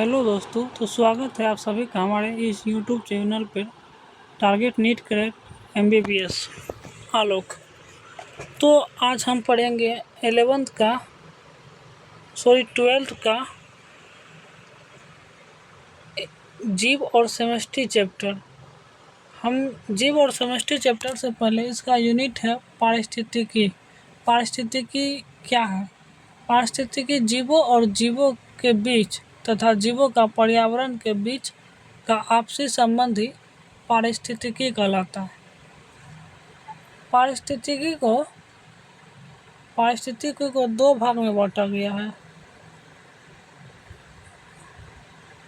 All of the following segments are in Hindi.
हेलो दोस्तों, तो स्वागत है आप सभी का हमारे इस यूट्यूब चैनल पर टारगेट नीट क्रैक MBBS आलोक। तो आज हम पढ़ेंगे 12th का जीव और समष्टि चैप्टर। हम जीव और समष्टि चैप्टर से पहले इसका यूनिट है पारिस्थितिकी। पारिस्थितिकी क्या है? पारिस्थितिकी जीवों और जीवों के बीच तथा जीवों का पर्यावरण के बीच का आपसी संबंध ही पारिस्थितिकी कहलाता है। पारिस्थितिकी को दो भाग में बांटा गया है।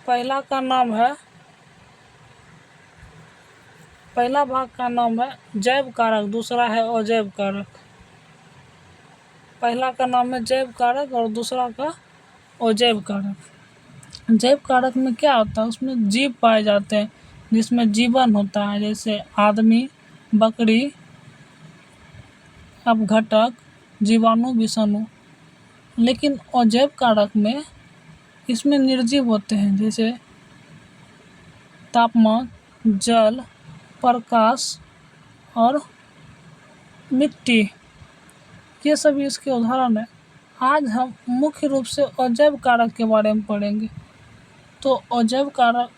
पहला भाग का नाम है जैव कारक, दूसरा है अजैव कारक। पहला का नाम है जैव कारक और दूसरा का अजैव कारक। जैव कारक में क्या होता है? उसमें जीव पाए जाते हैं जिसमें जीवन होता है, जैसे आदमी, बकरी, अपघटक, जीवाणु, विषाणु। लेकिन अजैव कारक में इसमें निर्जीव होते हैं, जैसे तापमान, जल, प्रकाश और मिट्टी। ये सभी इसके उदाहरण हैं। आज हम मुख्य रूप से अजैव कारक के बारे में पढ़ेंगे। तो अजैव कारक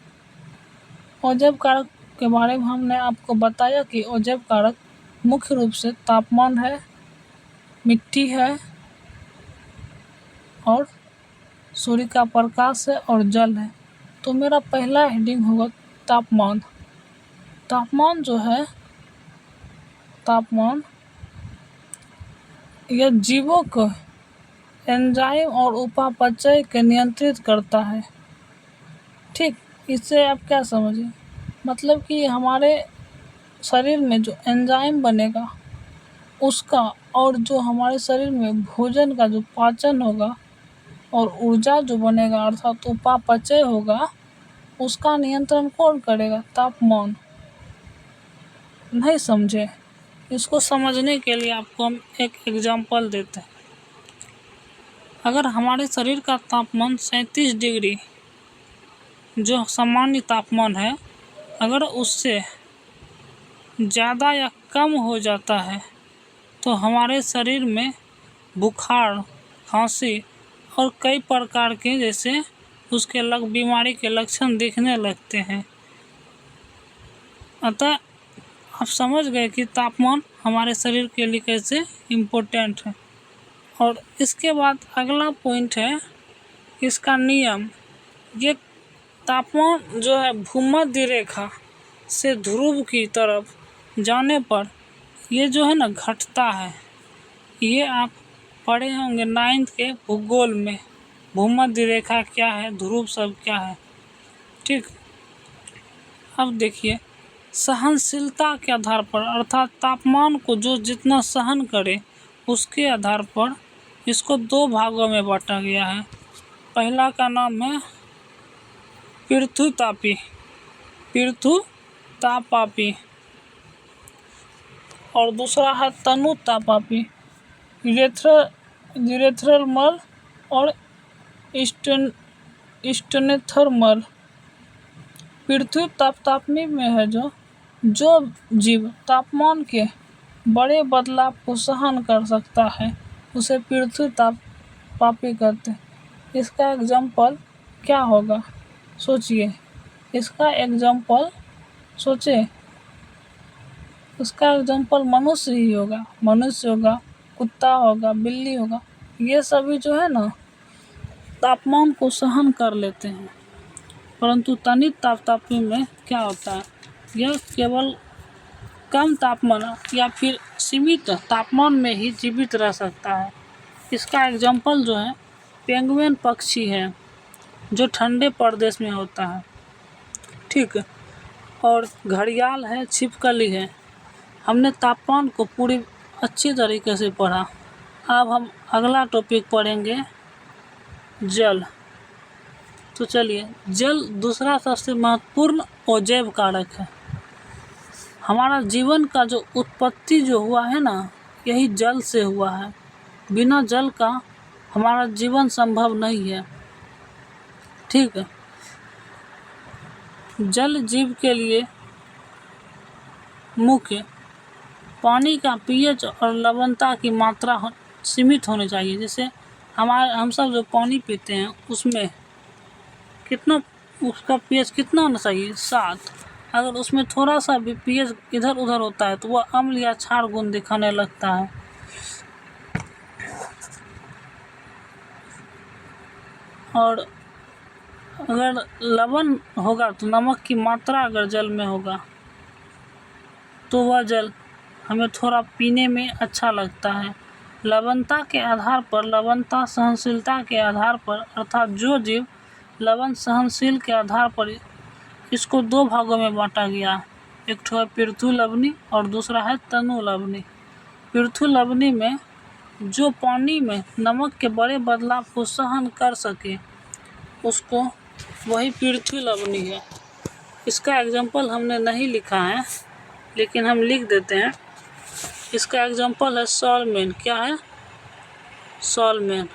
के बारे में हमने आपको बताया कि अजैव कारक मुख्य रूप से तापमान है, मिट्टी है और सूर्य का प्रकाश है और जल है। तो मेरा पहला हेडिंग होगा तापमान। तापमान जो है, यह जीवों को एंजाइम और उपापचय के नियंत्रित करता है। ठीक, इससे आप क्या समझे? मतलब कि हमारे शरीर में जो एंजाइम बनेगा उसका, और जो हमारे शरीर में भोजन का जो पाचन होगा और ऊर्जा जो बनेगा अर्थात उपापचय होगा, उसका नियंत्रण कौन करेगा? तापमान। नहीं समझे? इसको समझने के लिए आपको हम एक एग्जांपल देते हैं। अगर हमारे शरीर का तापमान 37 डिग्री जो सामान्य तापमान है, अगर उससे ज़्यादा या कम हो जाता है तो हमारे शरीर में बुखार, खांसी और कई प्रकार के जैसे उसके बीमारी के लक्षण दिखने लगते हैं। अतः आप समझ गए कि तापमान हमारे शरीर के लिए कैसे इम्पोर्टेंट है। और इसके बाद अगला पॉइंट है इसका नियम। ये तापमान जो है भूमध्य रेखा से ध्रुव की तरफ जाने पर ये जो है ना घटता है। ये आप पढ़े होंगे 9th के भूगोल में, भूमध्य रेखा क्या है, ध्रुव सब क्या है। ठीक, अब देखिए सहनशीलता के आधार पर अर्थात तापमान को जो जितना सहन करे उसके आधार पर इसको दो भागों में बांटा गया है। पहला का नाम है पृथुतापी और दूसरा है तनुतापी, यूरेथर्मल और स्टेनोथर्मल। पृथ्वी तापी में है जो जीव तापमान के बड़े बदलाव को सहन कर सकता है उसे पृथ्वी तापी कहते हैं। इसका एग्जाम्पल क्या होगा? सोचिए, इसका एग्जाम्पल मनुष्य ही होगा। मनुष्य होगा, कुत्ता होगा, बिल्ली होगा। ये सभी जो है ना तापमान को सहन कर लेते हैं। परंतु तनित तापी में क्या होता है? यह केवल कम तापमान या फिर सीमित तापमान में ही जीवित रह सकता है। इसका एग्जाम्पल जो है पेंगुइन पक्षी है जो ठंडे प्रदेश में होता है। ठीक, और घड़ियाल है, छिपकली है। हमने तापमान को पूरी अच्छी तरीके से पढ़ा। अब हम अगला टॉपिक पढ़ेंगे जल। तो चलिए, जल दूसरा सबसे महत्वपूर्ण अजैव कारक है। हमारा जीवन का जो उत्पत्ति जो हुआ है ना, यही जल से हुआ है। बिना जल का हमारा जीवन संभव नहीं है। ठीक है, जल जीव के लिए मुख्य पानी का पीएच और लवणता की मात्रा सीमित होनी चाहिए। जैसे हम सब जो पानी पीते हैं उसमें कितना उसका पीएच कितना होना चाहिए, 7। अगर उसमें थोड़ा सा भी पीएच इधर उधर होता है तो वह अम्ल या क्षार गुण दिखाने लगता है। और अगर लवण होगा तो नमक की मात्रा अगर जल में होगा तो वह जल हमें थोड़ा पीने में अच्छा लगता है। लवणता के आधार पर, लवणता सहनशीलता के आधार पर, अर्थात जो जीव लवण सहनशील के आधार पर इसको 2 भागों में बांटा गया। एक ठो है पृथु लवणी और दूसरा है तनु लवणी। पृथु लवणी में जो पानी में नमक के बड़े बदलाव को सहन कर सके उसको वही पृथु लवणी है। इसका एग्जाम्पल हमने नहीं लिखा है लेकिन हम लिख देते हैं। इसका एग्जाम्पल है सॉल्मेन। क्या है? सॉल्मेन।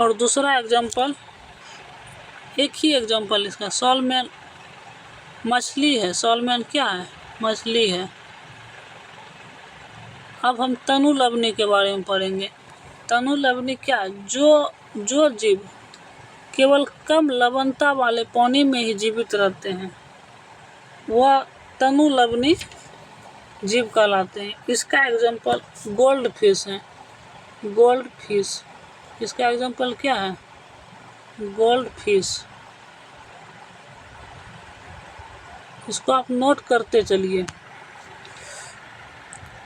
और दूसरा एग्जाम्पल, एक ही एग्जाम्पल इसका, सॉल्मेन मछली है। सॉल्मेन क्या है? मछली है। अब हम तनु लवणी के बारे में पढ़ेंगे। तनु लवणी क्या है? जो जीव केवल कम लवणता वाले पानी में ही जीवित रहते हैं वह तनु लवणी जीव कहलाते हैं। इसका एग्जाम्पल गोल्ड फिश है। गोल्ड फिश, इसका एग्जाम्पल क्या है? Gold fish. इसको आप नोट करते चलिए।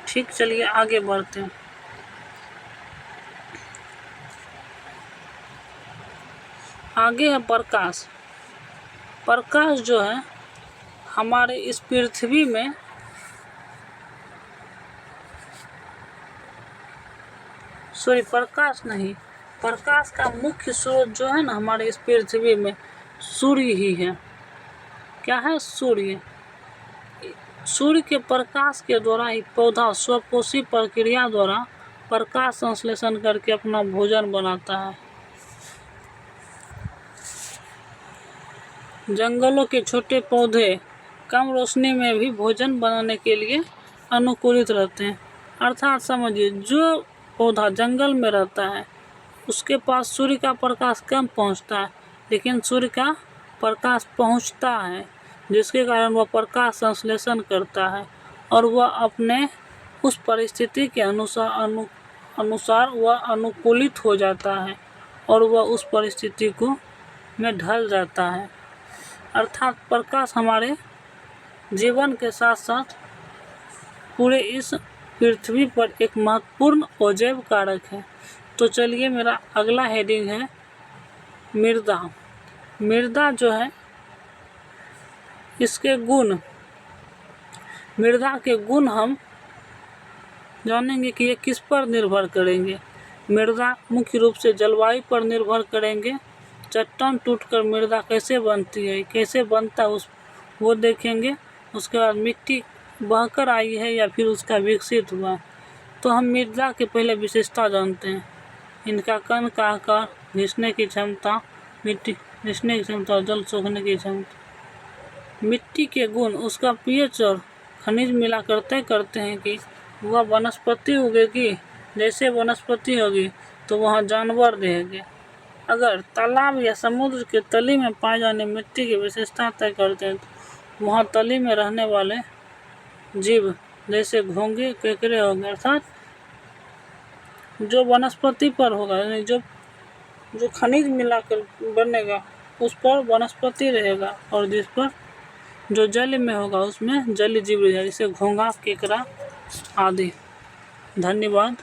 ठीक, चलिए आगे बढ़ते हैं। आगे है प्रकाश। प्रकाश जो है हमारे इस पृथ्वी में प्रकाश का मुख्य स्रोत जो है ना हमारे इस पृथ्वी में सूर्य ही है। क्या है? सूर्य। सूर्य के प्रकाश के द्वारा ही पौधा स्वपोषी प्रक्रिया द्वारा प्रकाश संश्लेषण करके अपना भोजन बनाता है। जंगलों के छोटे पौधे कम रोशनी में भी भोजन बनाने के लिए अनुकूलित रहते हैं। अर्थात समझिए, जो पौधा जंगल में रहता है उसके पास सूर्य का प्रकाश कम पहुंचता है, लेकिन सूर्य का प्रकाश पहुंचता है जिसके कारण वह प्रकाश संश्लेषण करता है और वह अपने उस परिस्थिति के अनुसार वह अनुकूलित हो जाता है और वह उस परिस्थिति को में ढल जाता है। अर्थात प्रकाश हमारे जीवन के साथ साथ पूरे इस पृथ्वी पर एक महत्वपूर्ण अजैव कारक है। तो चलिए, मेरा अगला हेडिंग है मृदा। मृदा जो है इसके गुण, मृदा के गुण हम जानेंगे कि ये किस पर निर्भर करेंगे। मृदा मुख्य रूप से जलवायु पर निर्भर करेंगे। चट्टान टूटकर मृदा कैसे बनती है, कैसे बनता है वो देखेंगे। उसके बाद मिट्टी बहकर आई है या फिर उसका विकसित हुआ। तो हम मृदा के पहले विशेषता जानते हैं। इनका कण का आकार, घिसने की क्षमता, मिट्टी घिसने की क्षमता और जल सोखने की क्षमता। मिट्टी के गुण, उसका पीएच और खनिज मिलाकर तय करते हैं कि वह वनस्पति उगेगी। जैसे वनस्पति होगी तो वहाँ जानवर रहेंगे। अगर तालाब या समुद्र के तली में पाए जाने मिट्टी की विशेषता तय करते हैं तो वहाँ तली में रहने वाले जीव जैसे घोंगे, केकड़े हो गए। अर्थात जो वनस्पति पर होगा, यानी जो खनिज मिलाकर बनेगा उस पर वनस्पति रहेगा और जिस पर जो जल में होगा उसमें जलीय जीव रहेगा, जैसे घोंगा, केकड़ा आदि। धन्यवाद।